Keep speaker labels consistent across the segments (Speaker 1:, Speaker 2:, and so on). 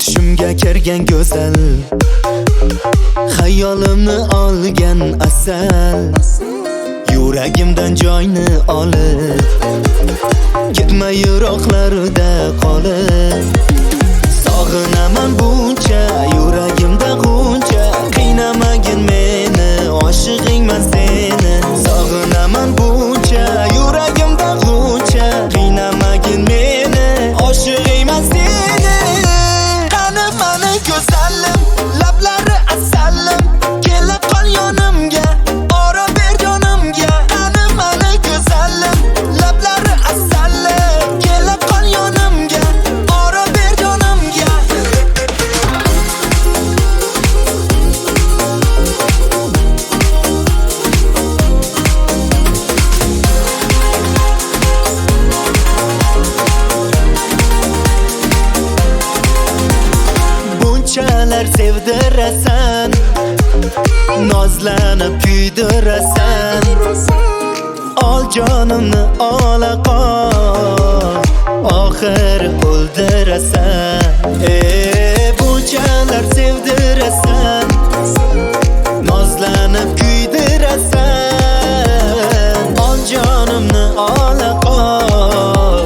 Speaker 1: Tushimga kirgan go'zal, xayolimni olgan asal, yuragimdan joyni olib, ketma yiroqlarida qolib. Sog'inaman buncha, yuragimda g'uncha, qiynamagin meni, oshig'ingman seni. Sog'inaman buncha, yuragimda g'uncha, qiynamagin meni, oshig'ingman seni. Qani mani go'zalim, lablari asalim, kelib qol yonimga, ora ber jonimga. Qani mani go'zalim, lablari asalim, kelib qol yonimga, ora ber jonimga. Bunchalar sevdirasan, nozlanib kuydirasan, ol jonimni ola qol, oxir o'ldirasan. Bunchalar sevdirasan, nozlanib kuydirasan, ol jonimni ola qol,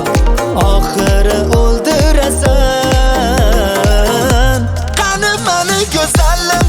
Speaker 1: oxir o'ldirasan. Qani mani go'zalim,